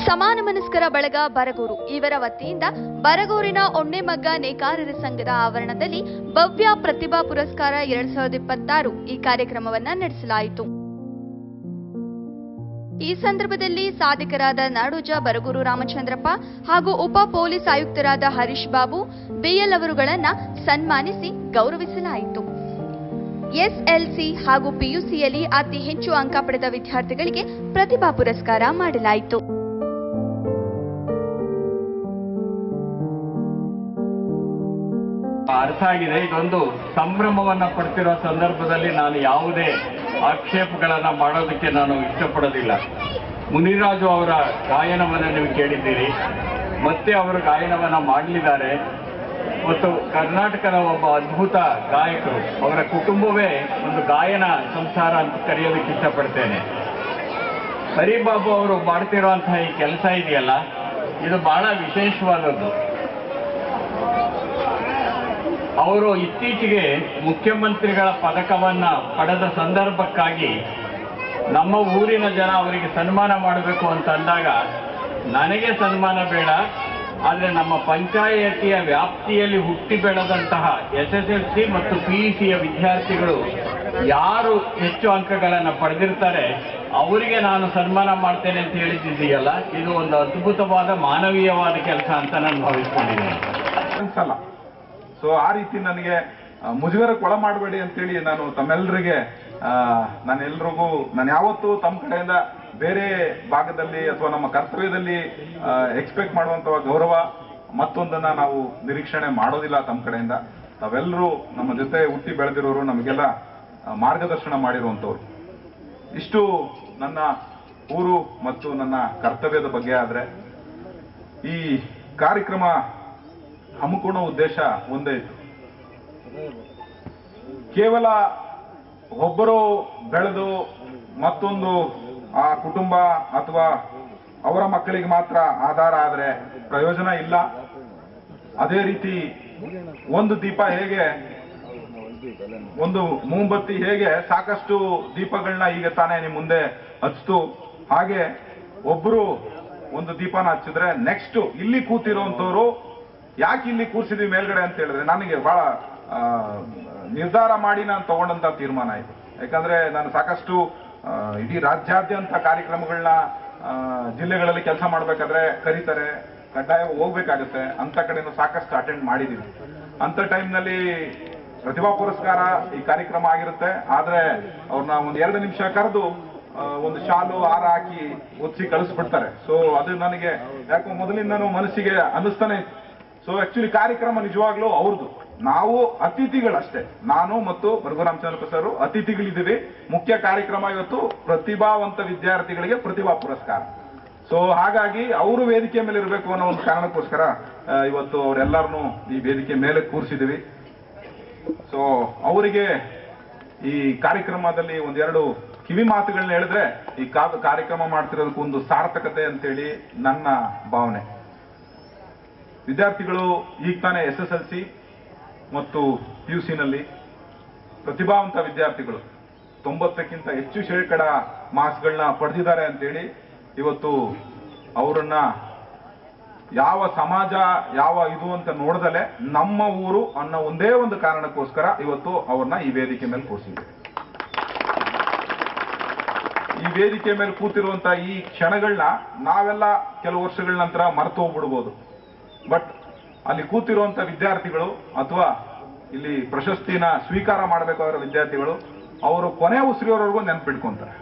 ಸಮಾನ ಮನಸ್ಕರ ಬಳಗ ಬರಗೂರು ಇವರ ವತಿಯಿಂದ ಬರಗೂರಿನ ಒಣ್ಣೆಮಗ್ಗ ನೇಕಾರರ ಸಂಘದ ಆವರಣದಲ್ಲಿ ಭವ್ಯ ಪ್ರತಿಭಾ ಪುರಸ್ಕಾರ 2026 ಈ ಕಾರ್ಯಕ್ರಮವನ್ನು ನಡೆಸಲಾಯಿತು. ಈ ಸಂದರ್ಭದಲ್ಲಿ ಸಾಧಕರಾದ ನಾಡೋಜ ಬರಗೂರು ರಾಮಚಂದ್ರಪ್ಪ ಹಾಗೂ ಉಪ ಪೊಲೀಸ್ ಆಯುಕ್ತರಾದ ಹರೀಶ್ ಬಾಬು ಬಿಎಲ್ ಅವರುಗಳನ್ನು ಸನ್ಮಾನಿಸಿ ಗೌರವಿಸಲಾಯಿತು. ಎಸ್ಎಲ್ಸಿ ಹಾಗೂ ಪಿಯುಸಿಯಲ್ಲಿ ಅತಿ ಹೆಚ್ಚು ಅಂಕ ಪಡೆದ ವಿದ್ಯಾರ್ಥಿಗಳಿಗೆ ಪ್ರತಿಭಾ ಪುರಸ್ಕಾರ ಮಾಡಲಾಯಿತು. ಅರ್ಥ ಆಗಿದೆ. ಇದೊಂದು ಸಂಭ್ರಮವನ್ನ ಪಡ್ತಿರೋ ಸಂದರ್ಭದಲ್ಲಿ ನಾನು ಯಾವುದೇ ಆಕ್ಷೇಪಗಳನ್ನ ಮಾಡೋದಕ್ಕೆ ನಾನು ಇಷ್ಟಪಡೋದಿಲ್ಲ. ಮುನಿರಾಜು ಅವರ ಗಾಯನವನ್ನು ನೀವು ಕೇಳಿದ್ದೀರಿ, ಮತ್ತೆ ಅವರು ಗಾಯನವನ್ನ ಮಾಡಲಿದ್ದಾರೆ. ಮತ್ತು ಕರ್ನಾಟಕದ ಒಬ್ಬ ಅದ್ಭುತ ಗಾಯಕರು, ಅವರ ಕುಟುಂಬವೇ ಒಂದು ಗಾಯನ ಸಂಸಾರ ಅಂತ ಕರೆಯೋದಕ್ಕೆ ಇಷ್ಟಪಡ್ತೇನೆ. ಹರಿಬಾಬು ಅವರು ಮಾಡ್ತಿರುವಂತಹ ಈ ಕೆಲಸ ಇದೆಯಲ್ಲ, ಇದು ಬಹಳ ವಿಶೇಷವಾದದ್ದು. ಅವರು ಇತ್ತೀಚೆಗೆ ಮುಖ್ಯಮಂತ್ರಿಗಳ ಪದಕವನ್ನ ಪಡೆದ ಸಂದರ್ಭಕ್ಕಾಗಿ ನಮ್ಮ ಊರಿನ ಜನ ಅವರಿಗೆ ಸನ್ಮಾನ ಮಾಡಬೇಕು ಅಂತ ಅಂದಾಗ, ನನಗೆ ಸನ್ಮಾನ ಬೇಡ, ಆದರೆ ನಮ್ಮ ಪಂಚಾಯತಿಯ ವ್ಯಾಪ್ತಿಯಲ್ಲಿ ಹುಟ್ಟಿ ಬೆಳೆದಂತಹ SSLC ಮತ್ತು PUCಯ ವಿದ್ಯಾರ್ಥಿಗಳು ಯಾರು ಹೆಚ್ಚು ಅಂಕಗಳನ್ನು ಪಡೆದಿರ್ತಾರೆ ಅವರಿಗೆ ನಾನು ಸನ್ಮಾನ ಮಾಡ್ತೇನೆ ಅಂತ ಹೇಳಿದ್ದೀಯಲ್ಲ, ಇದು ಒಂದು ಅದ್ಭುತವಾದ ಮಾನವೀಯವಾದ ಕೆಲಸ ಅಂತ ನಾನು ಭಾವಿಸ್ಕೊಂಡಿದ್ದೇನೆ. ಸೊ ಆ ರೀತಿ ನನಗೆ ಮುಜುಗರಕ್ಕೆ ಒಳ ಮಾಡಬೇಡಿ ಅಂತೇಳಿ ನಾನು ತಮ್ಮೆಲ್ಲರಿಗೆ ನಾನು ಯಾವತ್ತೂ ತಮ್ಮ ಕಡೆಯಿಂದ ಬೇರೆ ಭಾಗದಲ್ಲಿ ಅಥವಾ ನಮ್ಮ ಕರ್ತವ್ಯದಲ್ಲಿ ಎಕ್ಸ್ಪೆಕ್ಟ್ ಮಾಡುವಂತ ಗೌರವ ಮತ್ತೊಂದನ್ನ ನಾವು ನಿರೀಕ್ಷಣೆ ಮಾಡೋದಿಲ್ಲ ತಮ್ಮ ಕಡೆಯಿಂದ. ತಾವೆಲ್ಲರೂ ನಮ್ಮ ಜೊತೆ ಹುಟ್ಟಿ ಬೆಳೆದಿರೋರು, ನಮಗೆಲ್ಲ ಮಾರ್ಗದರ್ಶನ ಮಾಡಿರುವಂತವ್ರು. ಇಷ್ಟು ನನ್ನ ಊರು ಮತ್ತು ನನ್ನ ಕರ್ತವ್ಯದ ಬಗ್ಗೆ. ಆದ್ರೆ ಈ ಕಾರ್ಯಕ್ರಮ ಹಮ್ಮಿಕೊಳ್ಳೋ ಉದ್ದೇಶ ಒಂದೇ ಇತ್ತು. ಕೇವಲ ಒಬ್ಬರು ಬೆಳೆದು ಮತ್ತೊಂದು ಆ ಕುಟುಂಬ ಅಥವಾ ಅವರ ಮಕ್ಕಳಿಗೆ ಮಾತ್ರ ಆಧಾರ ಆದ್ರೆ ಪ್ರಯೋಜನ ಇಲ್ಲ. ಅದೇ ರೀತಿ ಒಂದು ದೀಪ ಹೇಗೆ, ಒಂದು ಮೂಂಬತ್ತಿ ಹೇಗೆ ಸಾಕಷ್ಟು ದೀಪಗಳನ್ನ ಈಗ ತಾನೇ ನಿಮ್ ಮುಂದೆ ಹಚ್ತು, ಹಾಗೆ ಒಬ್ರು ಒಂದು ದೀಪನ ಹಚ್ಚಿದ್ರೆ ನೆಕ್ಸ್ಟ್ ಇಲ್ಲಿ ಕೂತಿರೋಂಥವ್ರು ಯಾಕೆ ಇಲ್ಲಿ ಕೂರ್ಸಿದ್ವಿ ಮೇಲ್ಗಡೆ ಅಂತ ಹೇಳಿದ್ರೆ ನನಗೆ ಬಹಳ ನಿರ್ಧಾರ ಮಾಡಿ ನಾನು ತಗೊಂಡಂತ ತೀರ್ಮಾನ ಆಯ್ತು. ಯಾಕಂದ್ರೆ ನಾನು ಸಾಕಷ್ಟು ಇಡೀ ರಾಜ್ಯಾದ್ಯಂತ ಕಾರ್ಯಕ್ರಮಗಳನ್ನ ಜಿಲ್ಲೆಗಳಲ್ಲಿ ಕೆಲಸ ಮಾಡ್ಬೇಕಾದ್ರೆ ಕರೀತಾರೆ, ಕಡ್ಡಾಯ ಹೋಗ್ಬೇಕಾಗುತ್ತೆ. ಅಂತ ಕಡೆನೂ ಸಾಕಷ್ಟು ಅಟೆಂಡ್ ಮಾಡಿದೀವಿ. ಅಂತ ಟೈಮ್ನಲ್ಲಿ ಪ್ರತಿಭಾ ಪುರಸ್ಕಾರ ಈ ಕಾರ್ಯಕ್ರಮ ಆಗಿರುತ್ತೆ. ಆದ್ರೆ ಅವ್ರನ್ನ ಒಂದು 2 ನಿಮಿಷ ಕರೆದು ಒಂದು ಶಾಲು ಹಾರ ಹಾಕಿ ಒತ್ತಿ ಕಳಿಸ್ಬಿಡ್ತಾರೆ. ಸೊ ಅದು ನನಗೆ ಯಾಕೋ ಮೊದಲಿಂದನೂ ಮನಸ್ಸಿಗೆ ಅನ್ನಿಸ್ತಾನೆ ಇತ್ತು. ಸೊ ಆಕ್ಚುಲಿ ಕಾರ್ಯಕ್ರಮ ನಿಜವಾಗ್ಲೂ ಅವ್ರದ್ದು, ನಾವು ಅತಿಥಿಗಳಷ್ಟೇ. ನಾನು ಮತ್ತು ಬರಗೂರು ರಾಮಚಂದ್ರಪ್ಪ ಸರ್ ಅತಿಥಿಗಳಿದ್ದೀವಿ. ಮುಖ್ಯ ಕಾರ್ಯಕ್ರಮ ಇವತ್ತು ಪ್ರತಿಭಾವಂತ ವಿದ್ಯಾರ್ಥಿಗಳಿಗೆ ಪ್ರತಿಭಾ ಪುರಸ್ಕಾರ. ಸೊ ಹಾಗಾಗಿ ಅವರು ವೇದಿಕೆ ಮೇಲೆ ಇರಬೇಕು ಅನ್ನೋ ಒಂದು ಕಾರಣಕ್ಕೋಸ್ಕರ ಇವತ್ತು ಅವರೆಲ್ಲರನ್ನೂ ಈ ವೇದಿಕೆ ಮೇಲೆ ಕೂರಿಸಿದ್ದೀವಿ. ಸೊ ಅವರಿಗೆ ಈ ಕಾರ್ಯಕ್ರಮದಲ್ಲಿ ಒಂದೆರಡು ಕಿವಿ ಮಾತುಗಳನ್ನ ಹೇಳಿದ್ರೆ ಈ ಕಾರ್ಯಕ್ರಮ ಮಾಡ್ತಿರೋದಕ್ಕೊಂದು ಸಾರ್ಥಕತೆ ಅಂತೇಳಿ ನನ್ನ ಭಾವನೆ. ವಿದ್ಯಾರ್ಥಿಗಳು ಈಗ ತಾನೇ SSLC ಮತ್ತು PUCನಲ್ಲಿ ಪ್ರತಿಭಾವಂತ ವಿದ್ಯಾರ್ಥಿಗಳು 90ಕ್ಕಿಂತ ಹೆಚ್ಚು ಶೇಕಡ ಮಾರ್ಕ್ಸ್ಗಳನ್ನ ಪಡೆದಿದ್ದಾರೆ ಅಂತೇಳಿ ಇವತ್ತು ಅವರನ್ನ ಯಾವ ಸಮಾಜ ಯಾವ ಇದು ಅಂತ ನೋಡ್ದಲೆ ನಮ್ಮ ಊರು ಅನ್ನೋ ಒಂದೇ ಒಂದು ಕಾರಣಕ್ಕೋಸ್ಕರ ಇವತ್ತು ಅವ್ರನ್ನ ಈ ವೇದಿಕೆ ಮೇಲೆ ಕೂರಿಸಿದ್ವಿ. ಈ ವೇದಿಕೆ ಮೇಲೆ ಕೂತಿರುವಂತ ಈ ಕ್ಷಣಗಳನ್ನ ನಾವೆಲ್ಲ ಕೆಲವು ವರ್ಷಗಳ ನಂತರ ಮರೆತು ಹೋಗ್ಬಿಡ್ಬೋದು. ಬಟ್ ಅಲ್ಲಿ ಕೂತಿರುವಂತ ವಿದ್ಯಾರ್ಥಿಗಳು ಅಥವಾ ಇಲ್ಲಿ ಪ್ರಶಸ್ತಿನ ಸ್ವೀಕಾರ ಮಾಡಬೇಕಾಗಿರೋ ವಿದ್ಯಾರ್ಥಿಗಳು ಅವರು ಕೊನೆ ಉಸಿರಿಯವರೆಗೂ ನೆನ್ಪಿಟ್ಕೊಂತಾರೆ.